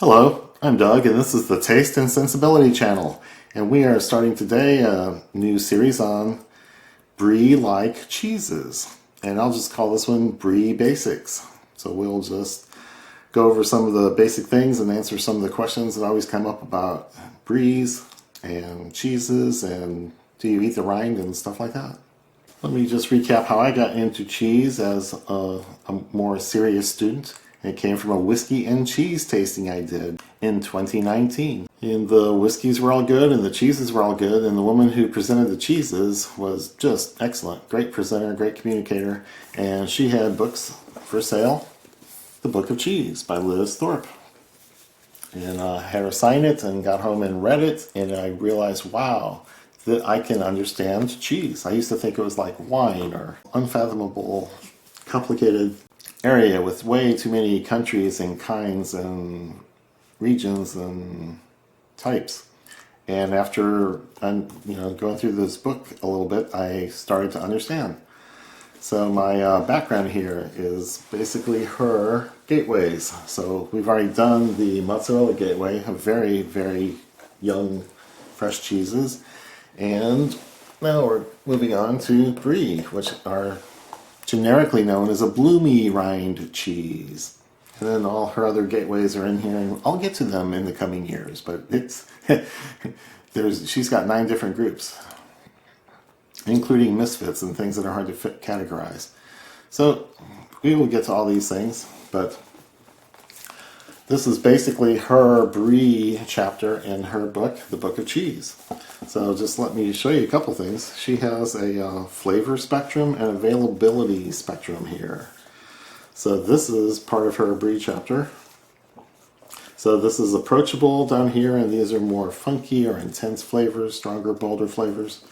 Hello, I'm Doug, and this is the Taste and Sensibility channel, and we are starting today a new series on Brie-Like cheeses, and I'll just call this one Brie Basics. So we'll just go over some of the basic things and answer some of the questions that always come up about Bries and cheeses, and do you eat the rind and stuff like that. Let me just recap how I got into cheese as a more serious student. It came from a whiskey and cheese tasting I did in 2019. And the whiskeys were all good and the cheeses were all good, and the woman who presented the cheeses was just excellent. Great presenter, great communicator, and she had books for sale. The Book of Cheese by Liz Thorpe. And I had her sign it and got home and read it, and I realized, wow, that I can understand cheese. I used to think it was like wine or unfathomable, complicated area with way too many countries and kinds and regions and types. And after going through this book a little bit, I started to understand. So my background here is basically her gateways. So we've already done the mozzarella gateway, a very, very young, fresh cheeses. And now we're moving on to Brie, which are generically known as a bloomy rind cheese. And then all her other gateways are in here, and I'll get to them in the coming years, but it's she's got 9 different groups, including misfits and things that are hard to categorize. So we will get to all these things, but this is basically her Brie chapter in her book, The Book of Cheese. So just let me show you a couple things. She has a flavor spectrum and availability spectrum here. So this is part of her Brie chapter. So this is approachable down here, and these are more funky or intense flavors, stronger, bolder flavors.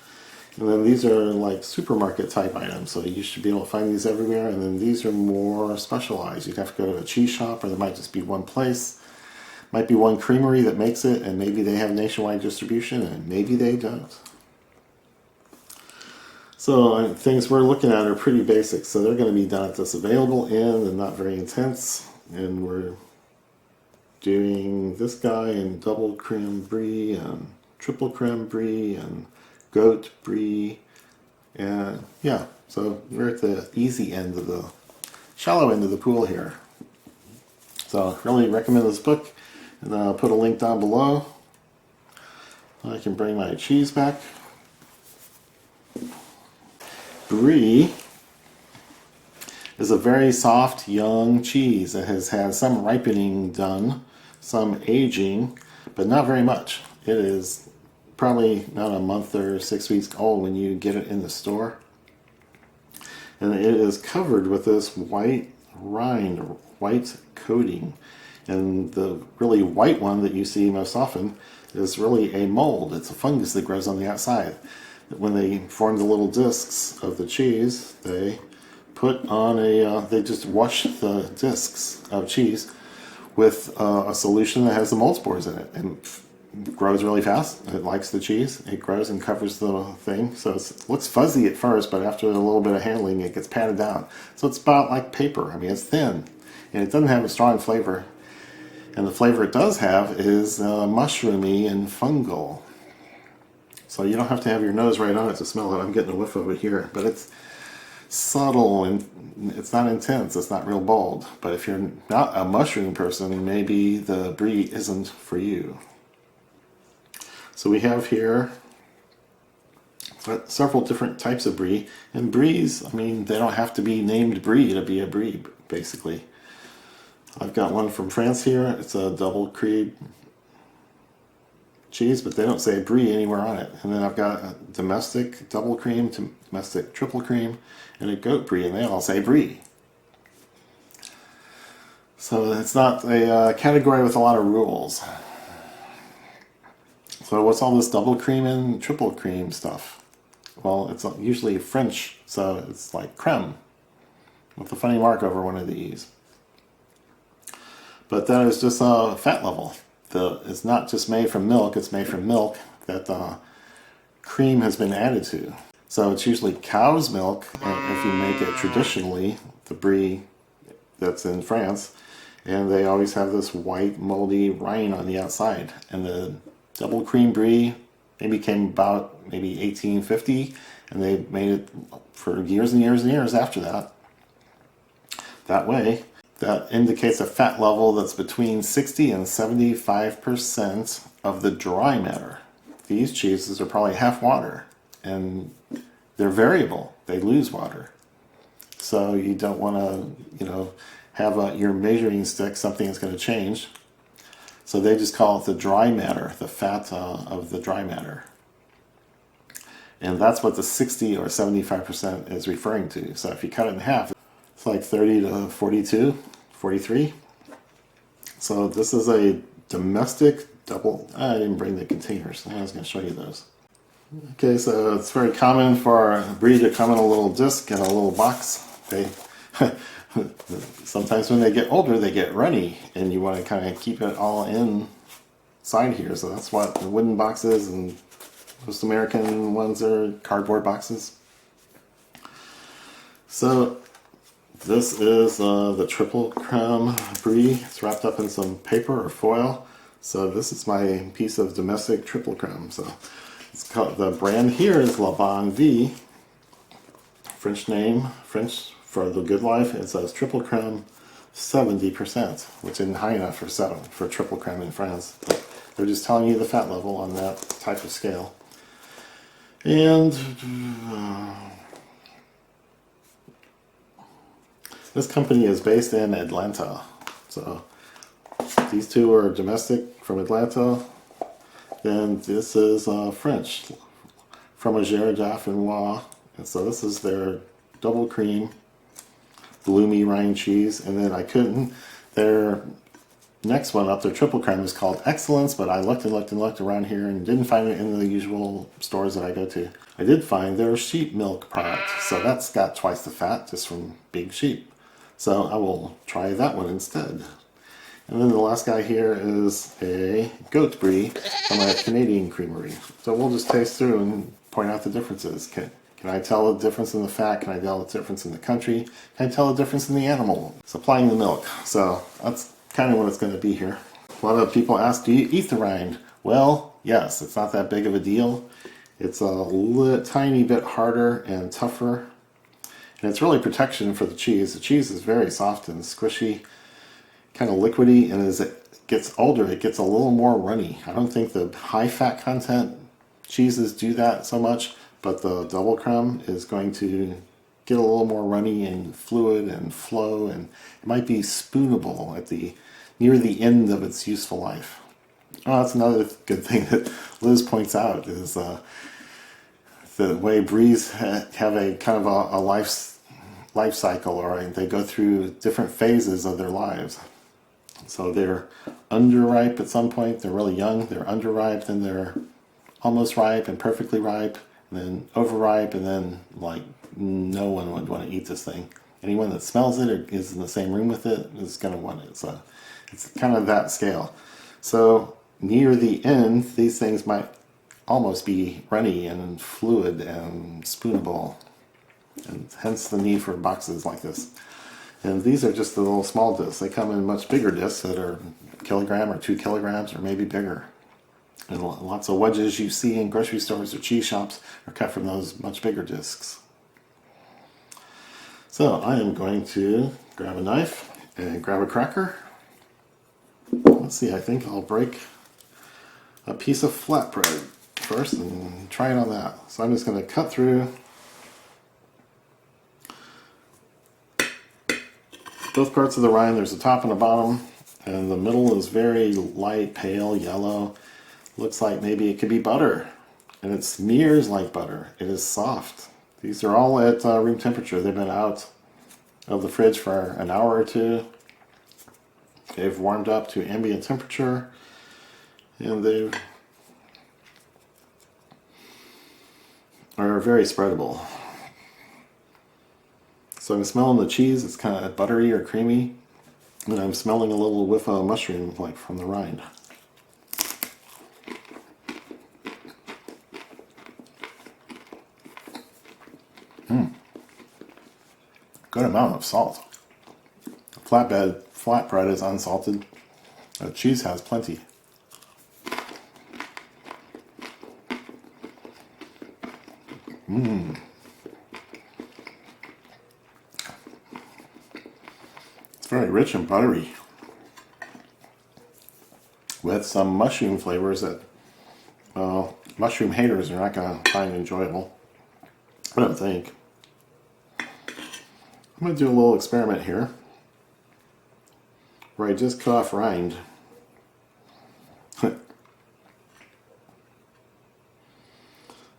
And then these are like supermarket type items, so you should be able to find these everywhere. And then these are more specialized. You'd have to go to a cheese shop, or there might just be one place. Might be one creamery that makes it, and maybe they have nationwide distribution, and maybe they don't. So things we're looking at are pretty basic, so they're going to be done at this available end and not very intense. And we're doing this guy in double creme brie and triple creme brie and goat brie, and yeah, so we're at the easy end of the shallow end of the pool here. So I really recommend this book, and I'll put a link down below. I can bring my cheese back. Brie is a very soft young cheese that has had some ripening done, some aging, but not very much. It is probably not a month or 6 weeks old when you get it in the store. And it is covered with this white rind, or white coating. And the really white one that you see most often is really a mold. It's a fungus that grows on the outside. When they form the little discs of the cheese, they put on they just wash the discs of cheese with a solution that has the mold spores in it. And it grows really fast. It likes the cheese. It grows and covers the thing. So it looks fuzzy at first, but after a little bit of handling, it gets patted down. So it's about like paper. I mean, it's thin, and it doesn't have a strong flavor. And the flavor it does have is mushroomy and fungal. So you don't have to have your nose right on it to smell it. I'm getting a whiff of it here, but it's subtle and it's not intense. It's not real bold. But if you're not a mushroom person, maybe the Brie isn't for you. So we have here several different types of Brie. And Bries, I mean, they don't have to be named Brie to be a Brie, basically. I've got one from France here. It's a double cream cheese, but they don't say Brie anywhere on it. And then I've got a domestic double cream, domestic triple cream, and a goat Brie, and they all say Brie. So it's not a category with a lot of rules. So what's all this double cream and triple cream stuff? Well, it's usually French, so it's like Crème, with a funny mark over one of these. But that is just a fat level. It's not just made from milk, it's made from milk that the cream has been added to. So it's usually cow's milk, and if you make it traditionally, the Brie that's in France, and they always have this white moldy rind on the outside. And the double cream brie maybe came about maybe 1850, and they made it for years and years and years after that. That way, that indicates a fat level that's between 60 and 75% of the dry matter. These cheeses are probably half water, and they're variable. They lose water. So you don't want to, have your measuring stick, something that's going to change. So they just call it the dry matter, the fat of the dry matter. And that's what the 60 or 75% is referring to. So if you cut it in half, it's like 30 to 42, 43. So this is a domestic double. I didn't bring the containers. I was going to show you those. Okay, so it's very common for a brie to come in a little disc in a little box. They sometimes when they get older, they get runny, and you want to kind of keep it all inside here. So that's what the wooden boxes and most American ones are cardboard boxes. So this is the triple creme brie. It's wrapped up in some paper or foil. So this is my piece of domestic triple creme. So it's called, the brand here is La Bonne Vie. French name, French for the good life. It says triple creme 70%, which isn't high enough for triple creme in France. But they're just telling you the fat level on that type of scale. And this company is based in Atlanta. So these two are domestic from Atlanta. Then this is French, Fromager d'Affinois. And so this is their double cream, bloomy rind cheese. And then their next one up, their triple creme, is called Excellence, but I looked and looked and looked around here and didn't find it in the usual stores that I go to. I did find their sheep milk product, so that's got twice the fat just from big sheep. So I will try that one instead. And then the last guy here is a goat brie from a Canadian creamery. So we'll just taste through and point out the differences. Can I tell the difference in the fat? Can I tell the difference in the country? Can I tell the difference in the animal supplying the milk? So that's kind of what it's going to be here. A lot of people ask, do you eat the rind? Well, yes, it's not that big of a deal. It's a tiny bit harder and tougher. And it's really protection for the cheese. The cheese is very soft and squishy, kind of liquidy, and as it gets older, it gets a little more runny. I don't think the high fat content cheeses do that so much, but the double creme is going to get a little more runny and fluid and flow, and it might be spoonable at near the end of its useful life. Oh, that's another good thing that Liz points out is the way bries have a kind of a life cycle, or they go through different phases of their lives. So they're underripe at some point, they're really young, they're underripe, then they're almost ripe and perfectly ripe, and then overripe, and then like no one would want to eat this thing. Anyone that smells it or is in the same room with it is going to want it. So it's kind of that scale. So near the end, these things might almost be runny and fluid and spoonable, and hence the need for boxes like this. And these are just the little small discs. They come in much bigger discs that are a kilogram or 2 kilograms or maybe bigger. And lots of wedges you see in grocery stores or cheese shops are cut from those much bigger discs. So I am going to grab a knife and grab a cracker. Let's see, I think I'll break a piece of flatbread first and try it on that. So I'm just going to cut through both parts of the rind. There's a top and a bottom, and the middle is very light, pale yellow. Looks like maybe it could be butter, and it smears like butter. It is soft. These are all at room temperature. They've been out of the fridge for an hour or two. They've warmed up to ambient temperature, and they are very spreadable. So I'm smelling the cheese. It's kind of buttery or creamy, and I'm smelling a little whiff of mushroom like from the rind. Good amount of salt. Flatbread flatbread is unsalted. Cheese has plenty. It's very rich and buttery, with some mushroom flavors that mushroom haters are not going to find enjoyable, I don't think. I'm going to do a little experiment here where I just cut off rind.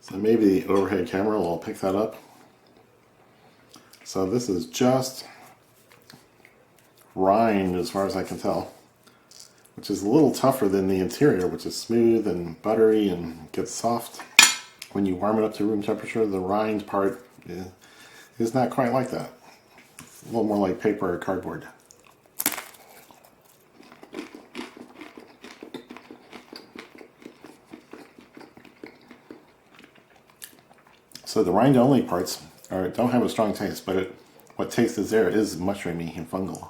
So maybe the overhead camera will pick that up. So this is just rind as far as I can tell, which is a little tougher than the interior, which is smooth and buttery and gets soft. When you warm it up to room temperature, the rind part is not quite like that. It's a little more like paper or cardboard. So the rind-only parts don't have a strong taste, but what taste is there is mushroomy and fungal.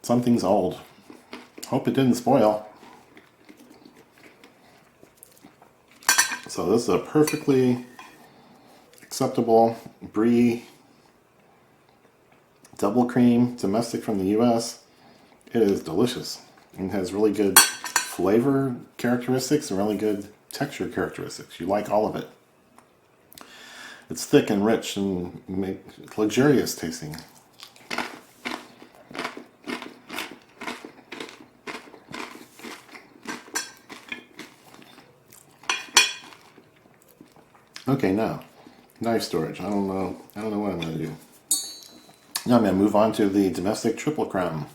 Something's old. Hope it didn't spoil. So this is a perfectly acceptable Brie double cream, domestic from the US. It is delicious and has really good flavor characteristics and really good texture characteristics. You like all of it. It's thick and rich and luxurious tasting. Okay, now knife storage. I don't know what I'm going to do. Now I'm going to move on to the domestic triple crème.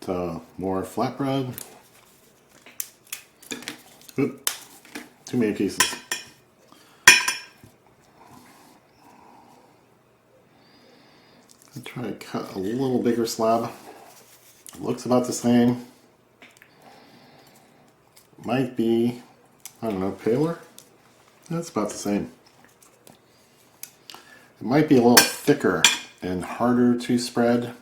So more flatbread. Oop, too many pieces. I'll try to cut a little bigger slab. It looks about the same. Might be, I don't know, paler? That's about the same. It might be a little thicker and harder to spread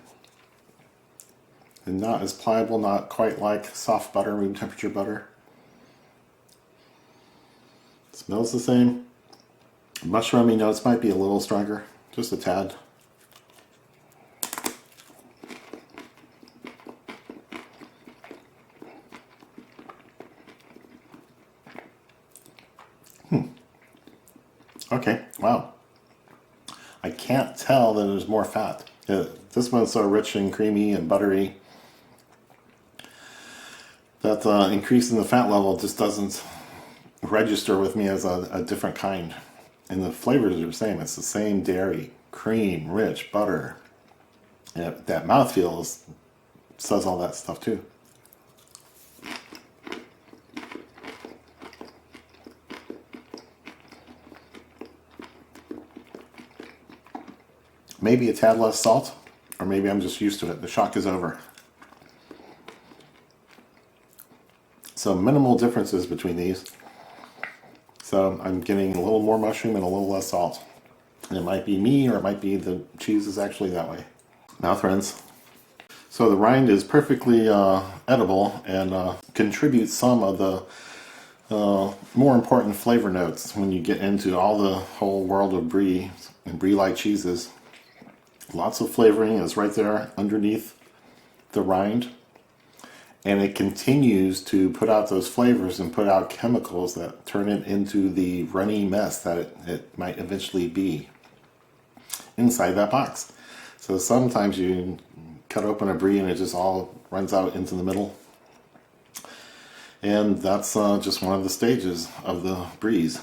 and not as pliable, not quite like soft butter, room temperature butter. It smells the same. Mushroomy notes might be a little stronger, just a tad. Okay, wow. I can't tell that there's more fat. This one's so rich and creamy and buttery that the increase in the fat level just doesn't register with me as a different kind. And the flavors are the same. It's the same dairy, cream, rich, butter. And that mouthfeel says all that stuff too. Maybe a tad less salt, or maybe I'm just used to it. The shock is over. So minimal differences between these. So I'm getting a little more mushroom and a little less salt. And it might be me, or it might be the cheese is actually that way. Mouth rinse. So the rind is perfectly edible and contributes some of the more important flavor notes when you get into all the whole world of Brie and Brie-Like cheeses. Lots of flavoring is right there underneath the rind, and it continues to put out those flavors and put out chemicals that turn it into the runny mess that it might eventually be inside that box. So sometimes you cut open a Brie and it just all runs out into the middle, and that's just one of the stages of the Bries.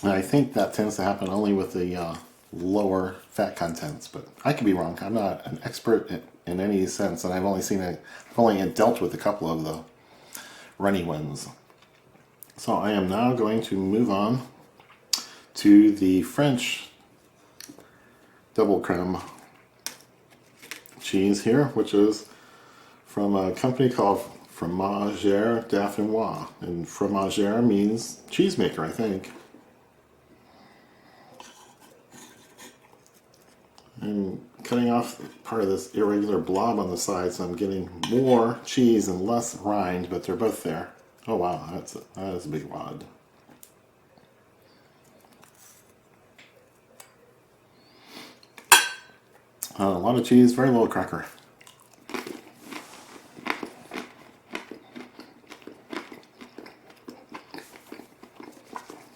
And I think that tends to happen only with the lower fat contents, but I could be wrong. I'm not an expert in any sense, and I've only dealt with a couple of the runny ones. So I am now going to move on to the French double crème cheese here, which is from a company called Fromager d'Affinois, and Fromager means cheesemaker, I think. I'm cutting off part of this irregular blob on the side, so I'm getting more cheese and less rind, but they're both there. Oh wow, that is a big wad. A lot of cheese, very little cracker.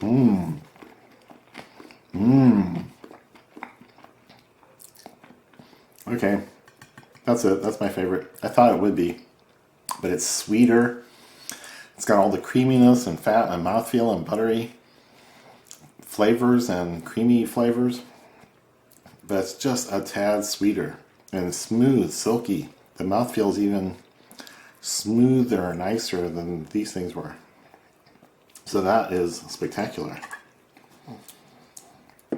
Mmm. Mmm. Okay, that's it. That's my favorite. I thought it would be, but it's sweeter. It's got all the creaminess and fat and mouthfeel and buttery flavors and creamy flavors, but it's just a tad sweeter and smooth, silky. The mouthfeel is even smoother and nicer than these things were. So that is spectacular.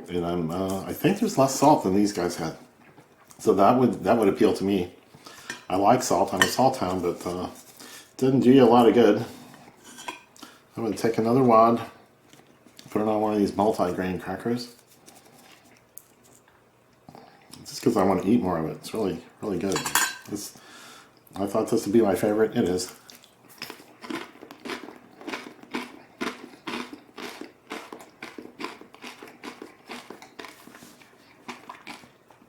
And I think there's less salt than these guys had. So that would appeal to me. I like salt. I'm a salt hound, but didn't do you a lot of good. I'm going to take another wad, put it on one of these multi-grain crackers. Just because I want to eat more of it. It's really, really good. I thought this would be my favorite. It is.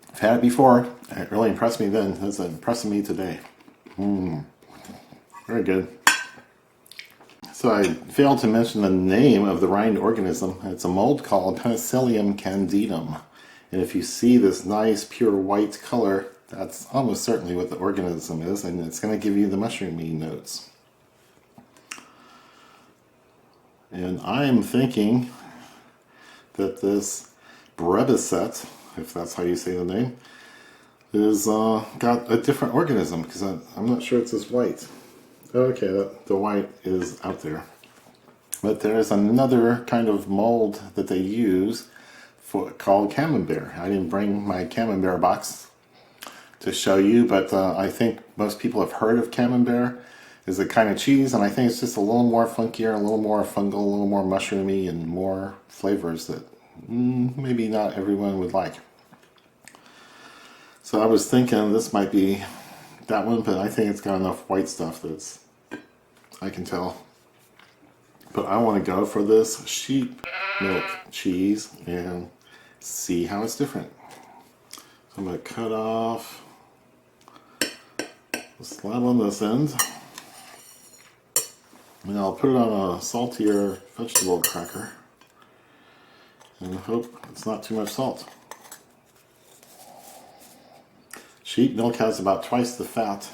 I've had it before. It really impressed me then. It's impressing me today. Very good. So I failed to mention the name of the rind organism. It's a mold called Penicillium candidum. And if you see this nice pure white color, that's almost certainly what the organism is, and it's going to give you the mushroomy notes. And I'm thinking that this Brebicet, if that's how you say the name, is got a different organism, because I'm not sure it's as white. Okay, the white is out there. But there's another kind of mold that they use called camembert. I didn't bring my camembert box to show you, but I think most people have heard of camembert. It's a kind of cheese, and I think it's just a little more funkier, a little more fungal, a little more mushroomy, and more flavors that maybe not everyone would like. So I was thinking this might be that one, but I think it's got enough white stuff that's I can tell. But I want to go for this sheep milk cheese and see how it's different. So I'm going to cut off the slab on this end, and I'll put it on a saltier vegetable cracker and hope it's not too much salt. Sheep milk has about twice the fat,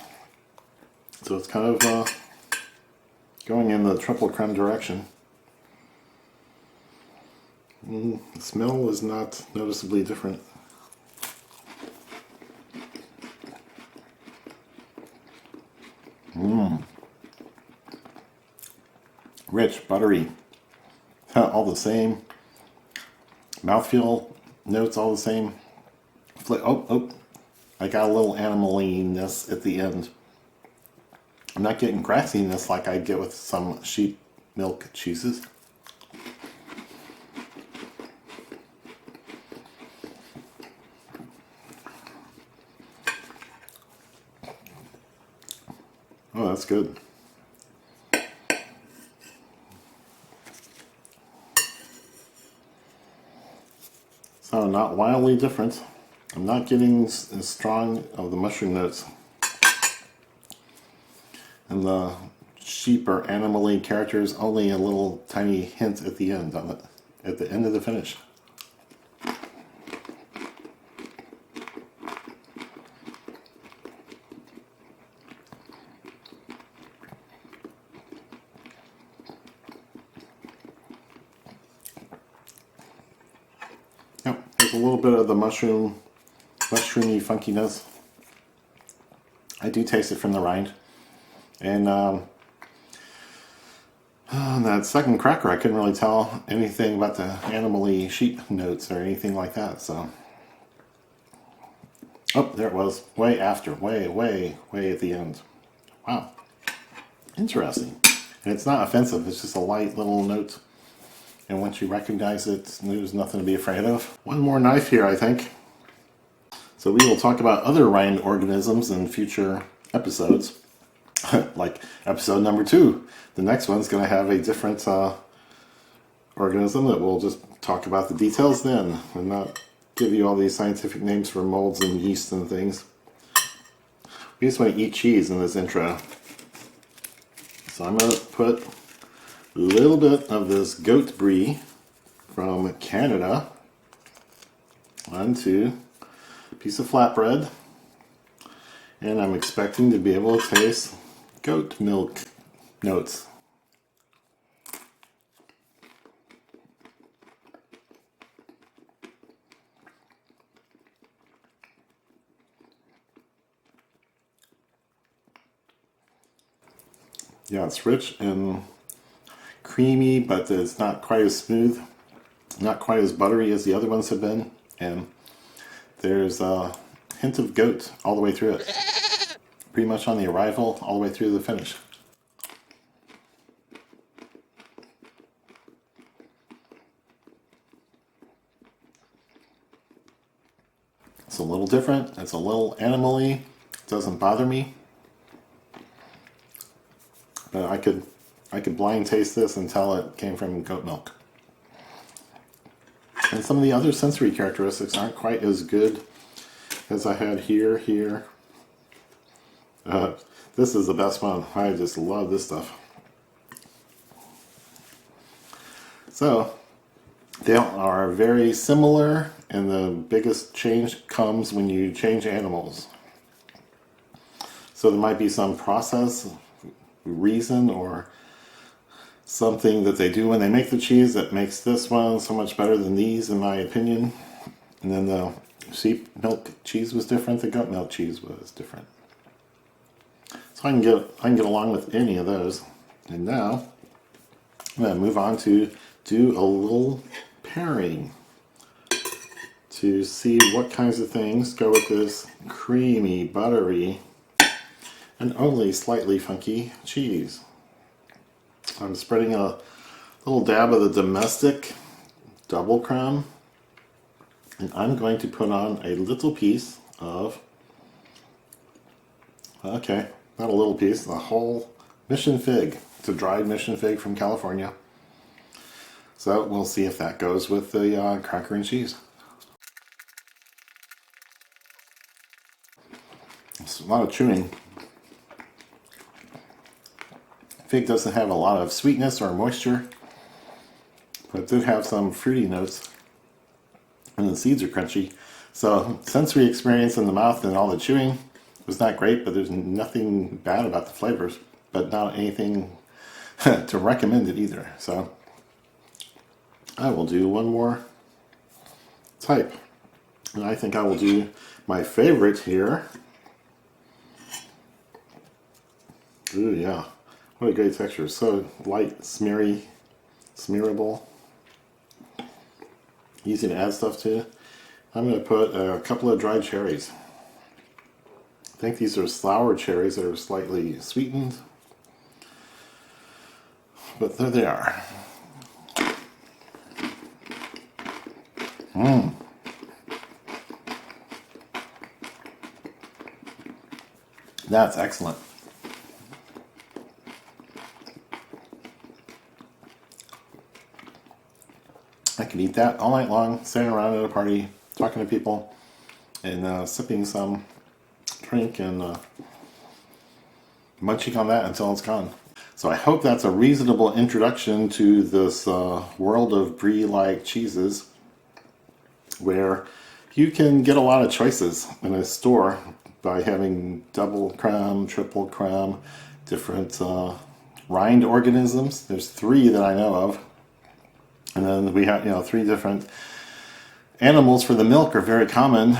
so it's kind of going in the triple creme direction. The smell is not noticeably different. Rich, buttery, all the same. Mouthfeel notes all the same. Oh, I got a little animaliness at the end. I'm not getting grassiness like I get with some sheep milk cheeses. Oh, that's good. So not wildly different. I'm not getting as strong of the mushroom notes. And the sheep or animal-y characters, only a little tiny hint at the end of it, at the end of the finish. Yep, there's a little bit of the mushroomy funkiness. I do taste it from the rind. And on that second cracker, I couldn't really tell anything about the animal-y sheep notes or anything like that. So, oh, there it was, way after, way at the end. Wow, interesting. And it's not offensive; it's just a light little note. And once you recognize it, there's nothing to be afraid of. One more knife here, I think. So we will talk about other rind organisms in future episodes, like episode number 2. The next one's going to have a different organism that we'll just talk about the details then, and not give you all these scientific names for molds and yeast and things. We just want to eat cheese in this intro. So I'm going to put a little bit of this goat brie from Canada onto a piece of flatbread, and I'm expecting to be able to taste goat milk notes. Yeah, it's rich and creamy, but it's not quite as smooth, not quite as buttery as the other ones have been, and there's a hint of goat all the way through it. Pretty much on the arrival, all the way through the finish. It's a little different, it's a little animal-y, it doesn't bother me. But I could blind taste this and tell it came from goat milk. And some of the other sensory characteristics aren't quite as good as I had here. This is the best one. I just love this stuff. So, they are very similar, and the biggest change comes when you change animals. So there might be some process, reason, or something that they do when they make the cheese that makes this one so much better than these, in my opinion. And then the sheep milk cheese was different, the goat milk cheese was different. So I can get along with any of those. And now I'm going to move on to do a little pairing to see what kinds of things go with this creamy, buttery, and only slightly funky cheese. I'm spreading a little dab of the domestic double crème, and I'm going to put on a little piece of, okay, not a little piece, the whole mission fig. It's a dried mission fig from California. So we'll see if that goes with the cracker and cheese. It's a lot of chewing. Fig doesn't have a lot of sweetness or moisture, but it did have some fruity notes, and the seeds are crunchy. So sensory experience in the mouth and all the chewing was not great, but there's nothing bad about the flavors, but not anything to recommend it either. So I will do one more type, and I think I will do my favorite here. Ooh, yeah. What a great texture. So light, smearable. Easy to add stuff to. I'm going to put a couple of dried cherries. I think these are sour cherries that are slightly sweetened. But there they are. That's excellent. I could eat that all night long, sitting around at a party, talking to people, and sipping some drink and munching on that until it's gone. So I hope that's a reasonable introduction to this world of Brie-Like cheeses, where you can get a lot of choices in a store by having double crème, triple crème, different rind organisms. There's 3 that I know of. And then we have, 3 different animals for the milk are very common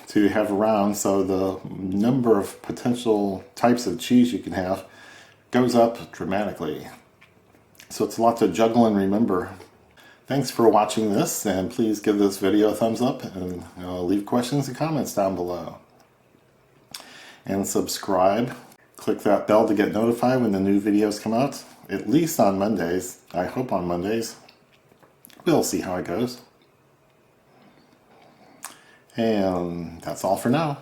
to have around. So the number of potential types of cheese you can have goes up dramatically. So it's a lot to juggle and remember. Thanks for watching this, and please give this video a thumbs up, and leave questions and comments down below. And subscribe. Click that bell to get notified when the new videos come out, at least on Mondays. I hope on Mondays. We'll see how it goes. And that's all for now.